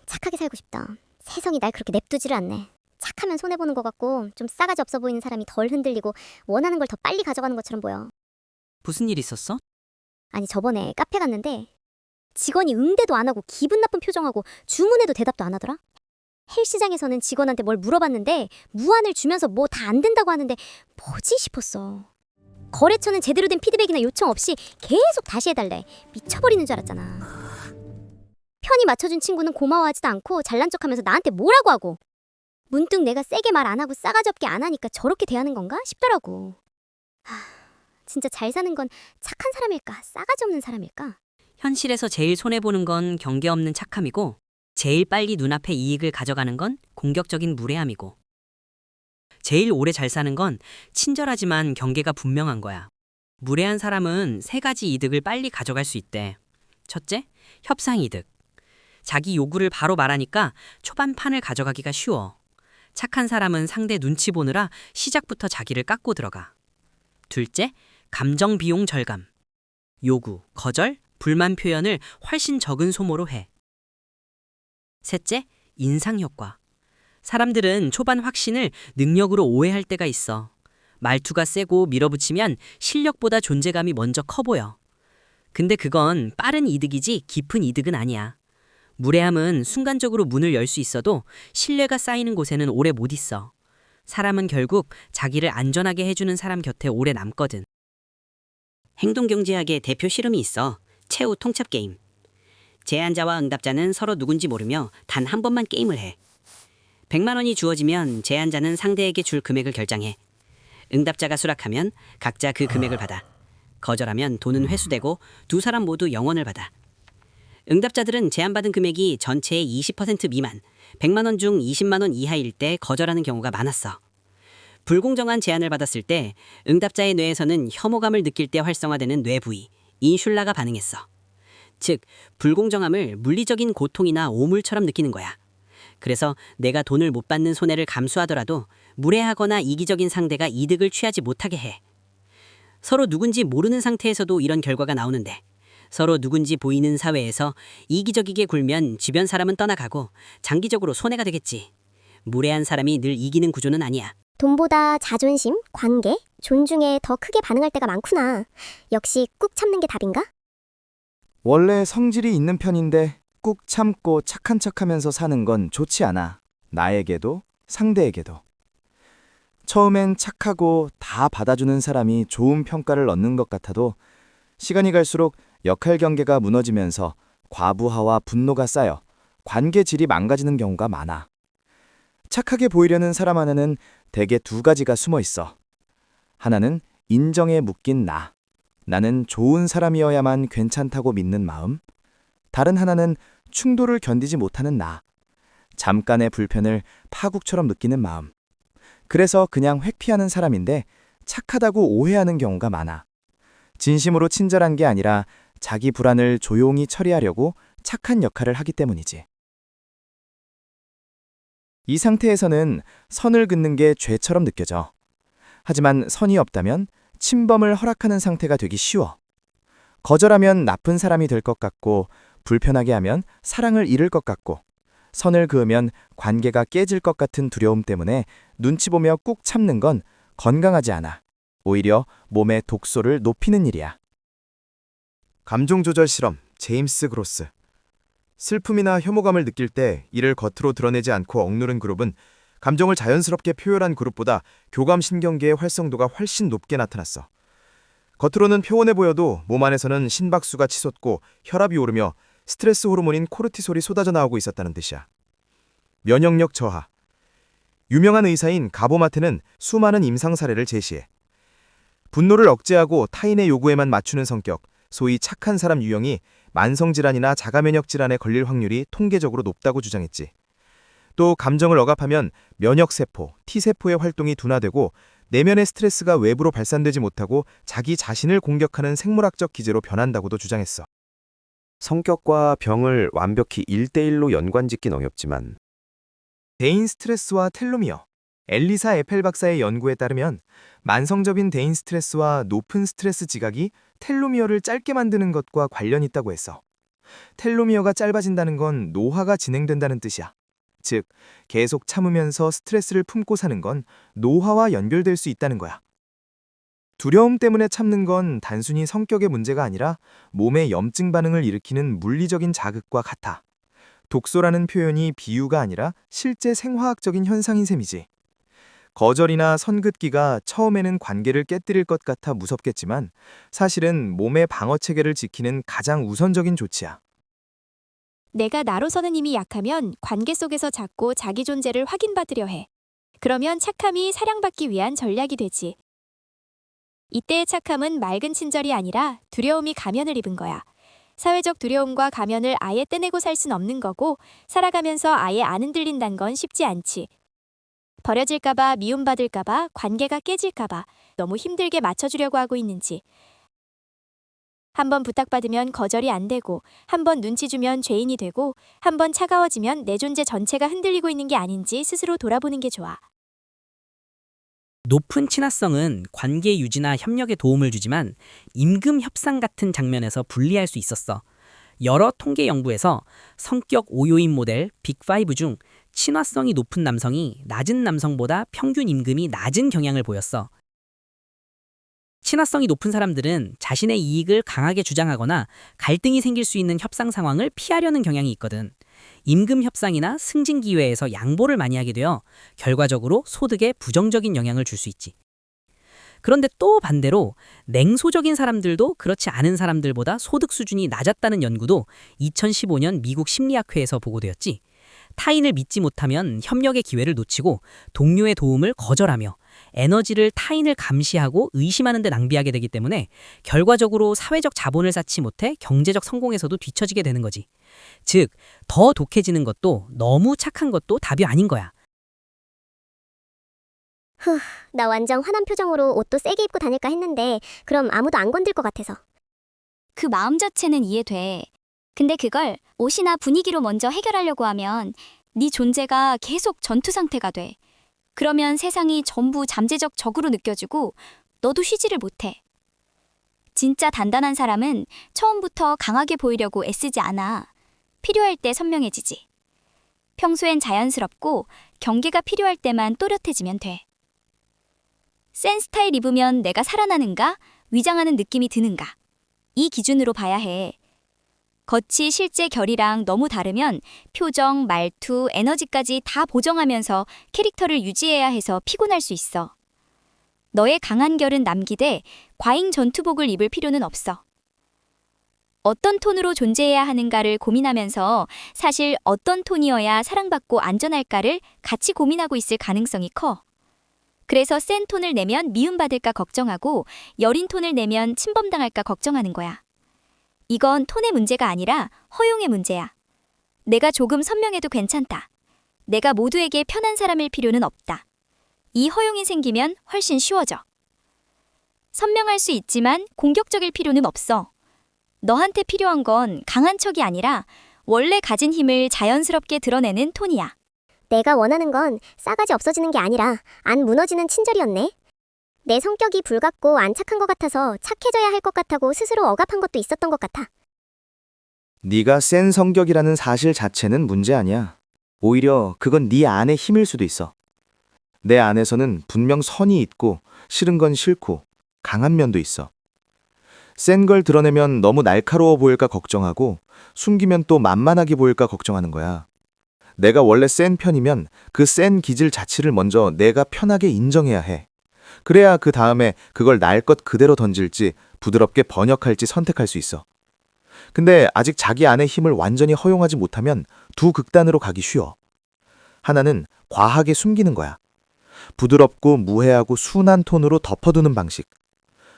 착하게 살고 싶다. 세상이 날 그렇게 냅두지를 않네. 착하면 손해보는 것 같고 좀 싸가지 없어 보이는 사람이 덜 흔들리고 원하는 걸 더 빨리 가져가는 것처럼 보여. 무슨 일 있었어? 아니 저번에 카페 갔는데 직원이 응대도 안 하고 기분 나쁜 표정하고 주문해도 대답도 안 하더라. 헬스장에서는 직원한테 뭘 물어봤는데 무안을 주면서 뭐 다 안 된다고 하는데 뭐지 싶었어. 거래처는 제대로 된 피드백이나 요청 없이 계속 다시 해달래. 미쳐버리는 줄 알았잖아. 편히 맞춰준 친구는 고마워하지도 않고 잘난 척하면서 나한테 뭐라고 하고. 문득 내가 세게 말 안 하고 싸가지 없게 안 하니까 저렇게 대하는 건가 싶더라고. 진짜 잘 사는 건 착한 사람일까 싸가지 없는 사람일까? 현실에서 제일 손해보는 건 경계 없는 착함이고, 제일 빨리 눈앞에 이익을 가져가는 건 공격적인 무례함이고, 제일 오래 잘 사는 건 친절하지만 경계가 분명한 거야. 무례한 사람은 세 가지 이득을 빨리 가져갈 수 있대. 첫째, 협상 이득. 자기 요구를 바로 말하니까 초반 판을 가져가기가 쉬워. 착한 사람은 상대 눈치 보느라 시작부터 자기를 깎고 들어가. 둘째, 감정 비용 절감. 요구, 거절, 불만 표현을 훨씬 적은 소모로 해. 셋째, 인상 효과. 사람들은 초반 확신을 능력으로 오해할 때가 있어. 말투가 세고 밀어붙이면 실력보다 존재감이 먼저 커 보여. 근데 그건 빠른 이득이지 깊은 이득은 아니야. 무례함은 순간적으로 문을 열 수 있어도 신뢰가 쌓이는 곳에는 오래 못 있어. 사람은 결국 자기를 안전하게 해주는 사람 곁에 오래 남거든. 행동경제학의 대표 실험이 있어. 최후 통첩 게임. 제안자와 응답자는 서로 누군지 모르며 단 한 번만 게임을 해. 100만 원이 주어지면 제안자는 상대에게 줄 금액을 결정해. 응답자가 수락하면 각자 그 금액을 받아. 거절하면 돈은 회수되고 두 사람 모두 영원을 받아. 응답자들은 제안받은 금액이 전체의 20% 미만, 100만 원 중 20만 원 이하일 때 거절하는 경우가 많았어. 불공정한 제안을 받았을 때 응답자의 뇌에서는 혐오감을 느낄 때 활성화되는 뇌 부위, 인슐라가 반응했어. 즉, 불공정함을 물리적인 고통이나 오물처럼 느끼는 거야. 그래서 내가 돈을 못 받는 손해를 감수하더라도 무례하거나 이기적인 상대가 이득을 취하지 못하게 해. 서로 누군지 모르는 상태에서도 이런 결과가 나오는데, 서로 누군지 보이는 사회에서 이기적이게 굴면 주변 사람은 떠나가고 장기적으로 손해가 되겠지. 무례한 사람이 늘 이기는 구조는 아니야. 돈보다 자존심, 관계, 존중에 더 크게 반응할 때가 많구나. 역시 꾹 참는 게 답인가? 원래 성질이 있는 편인데 꾹 참고 착한 척하면서 사는 건 좋지 않아. 나에게도 상대에게도. 처음엔 착하고 다 받아주는 사람이 좋은 평가를 얻는 것 같아도 시간이 갈수록 역할 경계가 무너지면서 과부하와 분노가 쌓여 관계 질이 망가지는 경우가 많아. 착하게 보이려는 사람 안에는 대개 두 가지가 숨어 있어. 하나는 인정에 묶인 나. 나는 좋은 사람이어야만 괜찮다고 믿는 마음. 다른 하나는 충돌을 견디지 못하는 나. 잠깐의 불편을 파국처럼 느끼는 마음. 그래서 그냥 회피하는 사람인데 착하다고 오해하는 경우가 많아. 진심으로 친절한 게 아니라 자기 불안을 조용히 처리하려고 착한 역할을 하기 때문이지. 이 상태에서는 선을 긋는 게 죄처럼 느껴져. 하지만 선이 없다면 침범을 허락하는 상태가 되기 쉬워. 거절하면 나쁜 사람이 될 것 같고, 불편하게 하면 사랑을 잃을 것 같고, 선을 그으면 관계가 깨질 것 같은 두려움 때문에 눈치 보며 꾹 참는 건 건강하지 않아. 오히려 몸의 독소를 높이는 일이야. 감정조절 실험, 제임스 그로스. 슬픔이나 혐오감을 느낄 때 이를 겉으로 드러내지 않고 억누른 그룹은 감정을 자연스럽게 표현한 그룹보다 교감신경계의 활성도가 훨씬 높게 나타났어. 겉으로는 평온해 보여도 몸 안에서는 심박수가 치솟고 혈압이 오르며 스트레스 호르몬인 코르티솔이 쏟아져 나오고 있었다는 뜻이야. 면역력 저하. 유명한 의사인 가보마테는 수많은 임상 사례를 제시해. 분노를 억제하고 타인의 요구에만 맞추는 성격, 소위 착한 사람 유형이 만성질환이나 자가면역 질환에 걸릴 확률이 통계적으로 높다고 주장했지. 또 감정을 억압하면 면역세포, T세포의 활동이 둔화되고 내면의 스트레스가 외부로 발산되지 못하고 자기 자신을 공격하는 생물학적 기제로 변한다고도 주장했어. 성격과 병을 완벽히 1대1로 연관짓긴 어렵지만 대인 스트레스와 텔로미어. 엘리사 에펠 박사의 연구에 따르면 만성적인 대인 스트레스와 높은 스트레스 지각이 텔로미어를 짧게 만드는 것과 관련이 있다고 했어. 텔로미어가 짧아진다는 건 노화가 진행된다는 뜻이야. 즉, 계속 참으면서 스트레스를 품고 사는 건 노화와 연결될 수 있다는 거야. 두려움 때문에 참는 건 단순히 성격의 문제가 아니라 몸의 염증 반응을 일으키는 물리적인 자극과 같아. 독소라는 표현이 비유가 아니라 실제 생화학적인 현상인 셈이지. 거절이나 선긋기가 처음에는 관계를 깨뜨릴 것 같아 무섭겠지만 사실은 몸의 방어 체계를 지키는 가장 우선적인 조치야. 내가 나로서는 힘이 약하면 관계 속에서 자꾸 자기 존재를 확인받으려 해. 그러면 착함이 사랑받기 위한 전략이 되지. 이때의 착함은 맑은 친절이 아니라 두려움이 가면을 입은 거야. 사회적 두려움과 가면을 아예 떼내고 살 순 없는 거고, 살아가면서 아예 안 흔들린다는 건 쉽지 않지. 버려질까봐, 미움받을까봐, 관계가 깨질까봐 너무 힘들게 맞춰주려고 하고 있는지. 한번 부탁받으면 거절이 안 되고, 한번 눈치 주면 죄인이 되고, 한번 차가워지면 내 존재 전체가 흔들리고 있는 게 아닌지 스스로 돌아보는 게 좋아. 높은 친화성은 관계 유지나 협력에 도움을 주지만 임금 협상 같은 장면에서 불리할 수 있었어. 여러 통계 연구에서 성격 5요인 모델 빅5 중 친화성이 높은 남성이 낮은 남성보다 평균 임금이 낮은 경향을 보였어. 친화성이 높은 사람들은 자신의 이익을 강하게 주장하거나 갈등이 생길 수 있는 협상 상황을 피하려는 경향이 있거든. 임금 협상이나 승진 기회에서 양보를 많이 하게 되어 결과적으로 소득에 부정적인 영향을 줄 수 있지. 그런데 또 반대로 냉소적인 사람들도 그렇지 않은 사람들보다 소득 수준이 낮았다는 연구도 2015년 미국 심리학회에서 보고되었지. 타인을 믿지 못하면 협력의 기회를 놓치고 동료의 도움을 거절하며 에너지를 타인을 감시하고 의심하는 데 낭비하게 되기 때문에 결과적으로 사회적 자본을 쌓지 못해 경제적 성공에서도 뒤처지게 되는 거지. 즉, 더 독해지는 것도 너무 착한 것도 답이 아닌 거야. 나 완전 화난 표정으로 옷도 세게 입고 다닐까 했는데 그럼 아무도 안 건들 것 같아서. 그 마음 자체는 이해돼. 근데 그걸 옷이나 분위기로 먼저 해결하려고 하면 네 존재가 계속 전투 상태가 돼. 그러면 세상이 전부 잠재적 적으로 느껴지고 너도 쉬지를 못해. 진짜 단단한 사람은 처음부터 강하게 보이려고 애쓰지 않아. 필요할 때 선명해지지. 평소엔 자연스럽고 경계가 필요할 때만 또렷해지면 돼. 센 스타일 입으면 내가 살아나는가? 위장하는 느낌이 드는가? 이 기준으로 봐야 해. 겉이 실제 결이랑 너무 다르면 표정, 말투, 에너지까지 다 보정하면서 캐릭터를 유지해야 해서 피곤할 수 있어. 너의 강한 결은 남기되 과잉 전투복을 입을 필요는 없어. 어떤 톤으로 존재해야 하는가를 고민하면서 사실 어떤 톤이어야 사랑받고 안전할까를 같이 고민하고 있을 가능성이 커. 그래서 센 톤을 내면 미움받을까 걱정하고 여린 톤을 내면 침범당할까 걱정하는 거야. 이건 톤의 문제가 아니라 허용의 문제야. 내가 조금 선명해도 괜찮다. 내가 모두에게 편한 사람일 필요는 없다. 이 허용이 생기면 훨씬 쉬워져. 선명할 수 있지만 공격적일 필요는 없어. 너한테 필요한 건 강한 척이 아니라 원래 가진 힘을 자연스럽게 드러내는 톤이야. 내가 원하는 건 싸가지 없어지는 게 아니라 안 무너지는 친절이었네. 내 성격이 불같고 안 착한 것 같아서 착해져야 할 것 같다고 스스로 억압한 것도 있었던 것 같아. 네가 센 성격이라는 사실 자체는 문제 아니야. 오히려 그건 네 안의 힘일 수도 있어. 내 안에서는 분명 선이 있고 싫은 건 싫고 강한 면도 있어. 센 걸 드러내면 너무 날카로워 보일까 걱정하고 숨기면 또 만만하게 보일까 걱정하는 거야. 내가 원래 센 편이면 그 센 기질 자체를 먼저 내가 편하게 인정해야 해. 그래야 그 다음에 그걸 날 것 그대로 던질지 부드럽게 번역할지 선택할 수 있어. 근데 아직 자기 안의 힘을 완전히 허용하지 못하면 두 극단으로 가기 쉬워. 하나는 과하게 숨기는 거야. 부드럽고 무해하고 순한 톤으로 덮어두는 방식.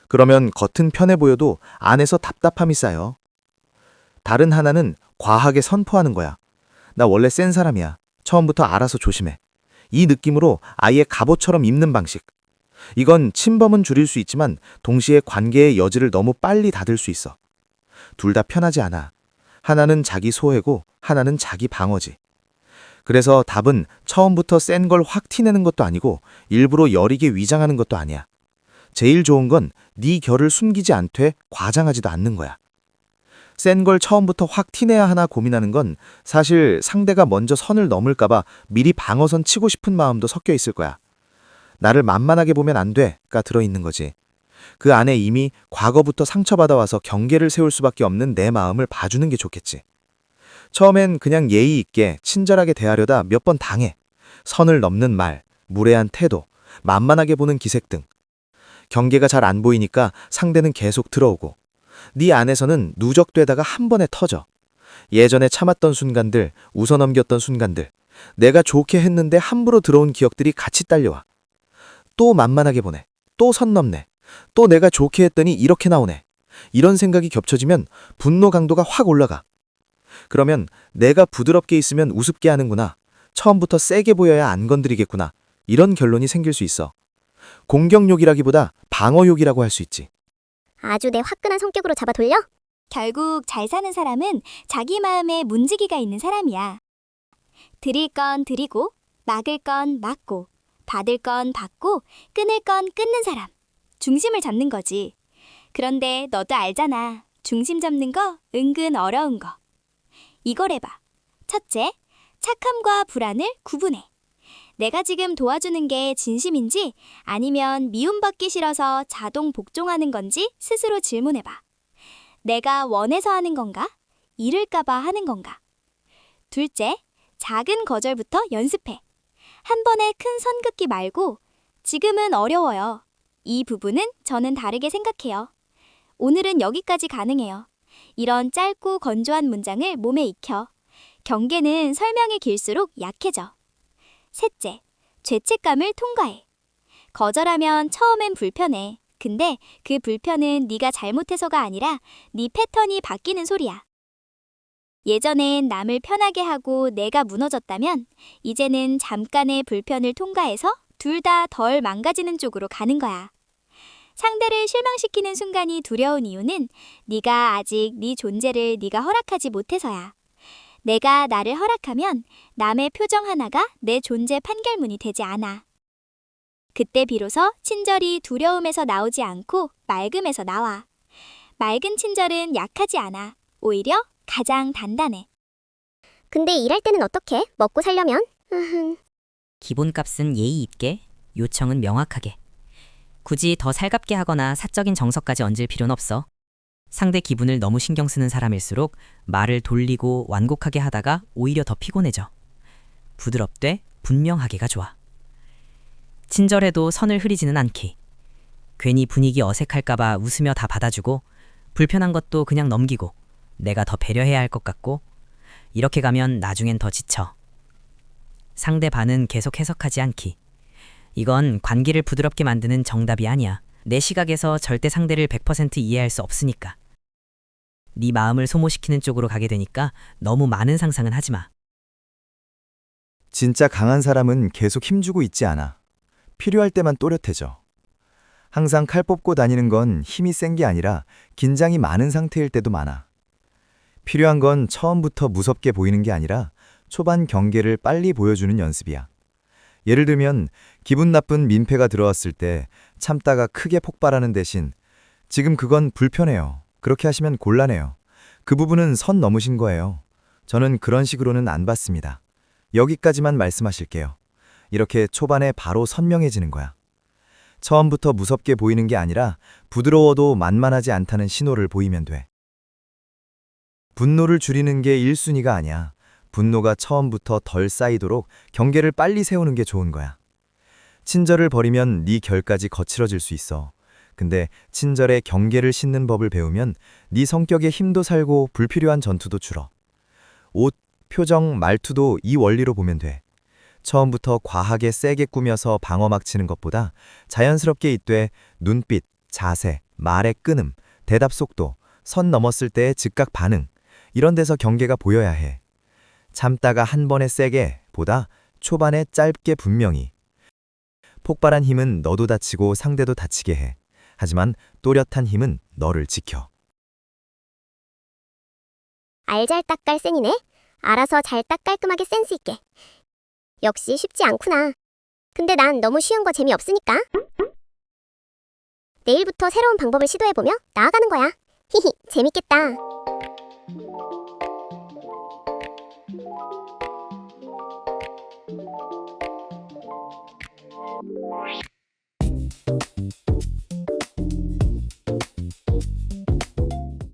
그러면 겉은 편해 보여도 안에서 답답함이 쌓여. 다른 하나는 과하게 선포하는 거야. 나 원래 센 사람이야. 처음부터 알아서 조심해. 이 느낌으로 아예 갑옷처럼 입는 방식. 이건 침범은 줄일 수 있지만 동시에 관계의 여지를 너무 빨리 닫을 수 있어. 둘 다 편하지 않아. 하나는 자기 소외고 하나는 자기 방어지. 그래서 답은 처음부터 센 걸 확 티내는 것도 아니고 일부러 여리게 위장하는 것도 아니야. 제일 좋은 건 네 결을 숨기지 않되 과장하지도 않는 거야. 센 걸 처음부터 확 티내야 하나 고민하는 건 사실 상대가 먼저 선을 넘을까봐 미리 방어선 치고 싶은 마음도 섞여 있을 거야. 나를 만만하게 보면 안 돼가 들어있는 거지. 그 안에 이미 과거부터 상처받아 와서 경계를 세울 수밖에 없는 내 마음을 봐주는 게 좋겠지. 처음엔 그냥 예의 있게 친절하게 대하려다 몇 번 당해. 선을 넘는 말, 무례한 태도, 만만하게 보는 기색 등. 경계가 잘 안 보이니까 상대는 계속 들어오고 네 안에서는 누적되다가 한 번에 터져. 예전에 참았던 순간들, 웃어넘겼던 순간들, 내가 좋게 했는데 함부로 들어온 기억들이 같이 딸려와. 또 만만하게 보네. 또 선 넘네. 또 내가 좋게 했더니 이렇게 나오네. 이런 생각이 겹쳐지면 분노 강도가 확 올라가. 그러면 내가 부드럽게 있으면 우습게 하는구나. 처음부터 세게 보여야 안 건드리겠구나. 이런 결론이 생길 수 있어. 공격욕이라기보다 방어욕이라고 할 수 있지. 아주 내 화끈한 성격으로 잡아 돌려? 결국 잘 사는 사람은 자기 마음에 문지기가 있는 사람이야. 드릴 건 드리고, 막을 건 막고, 받을 건 받고, 끊을 건 끊는 사람. 중심을 잡는 거지. 그런데 너도 알잖아. 중심 잡는 거 은근 어려운 거. 이걸 해봐. 첫째, 착함과 불안을 구분해. 내가 지금 도와주는 게 진심인지 아니면 미움받기 싫어서 자동 복종하는 건지 스스로 질문해봐. 내가 원해서 하는 건가? 잃을까봐 하는 건가? 둘째, 작은 거절부터 연습해. 한 번에 큰 선 긋기 말고 지금은 어려워요. 이 부분은 저는 다르게 생각해요. 오늘은 여기까지 가능해요. 이런 짧고 건조한 문장을 몸에 익혀. 경계는 설명이 길수록 약해져. 셋째, 죄책감을 통과해. 거절하면 처음엔 불편해. 근데 그 불편은 네가 잘못해서가 아니라 네 패턴이 바뀌는 소리야. 예전엔 남을 편하게 하고 내가 무너졌다면 이제는 잠깐의 불편을 통과해서 둘 다 덜 망가지는 쪽으로 가는 거야. 상대를 실망시키는 순간이 두려운 이유는 네가 아직 네 존재를 네가 허락하지 못해서야. 내가 나를 허락하면 남의 표정 하나가 내 존재 판결문이 되지 않아. 그때 비로소 친절이 두려움에서 나오지 않고 맑음에서 나와. 맑은 친절은 약하지 않아. 오히려 가장 단단해. 근데 일할 때는 어떻게? 먹고 살려면? 기본값은 예의 있게, 요청은 명확하게. 굳이 더 살갑게 하거나 사적인 정서까지 얹을 필요는 없어. 상대 기분을 너무 신경 쓰는 사람일수록 말을 돌리고 완곡하게 하다가 오히려 더 피곤해져. 부드럽되 분명하게가 좋아. 친절해도 선을 흐리지는 않기. 괜히 분위기 어색할까봐 웃으며 다 받아주고 불편한 것도 그냥 넘기고 내가 더 배려해야 할 것 같고 이렇게 가면 나중엔 더 지쳐. 상대 반은 계속 해석하지 않기. 이건 관계를 부드럽게 만드는 정답이 아니야. 내 시각에서 절대 상대를 100% 이해할 수 없으니까. 네 마음을 소모시키는 쪽으로 가게 되니까 너무 많은 상상은 하지 마. 진짜 강한 사람은 계속 힘주고 있지 않아. 필요할 때만 또렷해져. 항상 칼 뽑고 다니는 건 힘이 센 게 아니라 긴장이 많은 상태일 때도 많아. 필요한 건 처음부터 무섭게 보이는 게 아니라 초반 경계를 빨리 보여주는 연습이야. 예를 들면 기분 나쁜 민폐가 들어왔을 때 참다가 크게 폭발하는 대신 지금 그건 불편해요. 그렇게 하시면 곤란해요. 그 부분은 선 넘으신 거예요. 저는 그런 식으로는 안 받습니다. 여기까지만 말씀하실게요. 이렇게 초반에 바로 선명해지는 거야. 처음부터 무섭게 보이는 게 아니라 부드러워도 만만하지 않다는 신호를 보이면 돼. 분노를 줄이는 게 1순위가 아니야. 분노가 처음부터 덜 쌓이도록 경계를 빨리 세우는 게 좋은 거야. 친절을 버리면 네 결까지 거칠어질 수 있어. 근데 친절에 경계를 싣는 법을 배우면 네 성격에 힘도 살고 불필요한 전투도 줄어. 옷, 표정, 말투도 이 원리로 보면 돼. 처음부터 과하게 세게 꾸며서 방어막 치는 것보다 자연스럽게 잇되 눈빛, 자세, 말의 끊음, 대답 속도, 선 넘었을 때의 즉각 반응 이런 데서 경계가 보여야 해. 참다가 한 번에 세게 보다 초반에 짧게 분명히. 폭발한 힘은 너도 다치고 상대도 다치게 해. 하지만 또렷한 힘은 너를 지켜. 알잘딱깔 센이네. 알아서 잘딱 깔끔하게 센스 있게. 역시 쉽지 않구나. 근데 난 너무 쉬운 거 재미없으니까. 내일부터 새로운 방법을 시도해보며 나아가는 거야. 히히, 재밌겠다.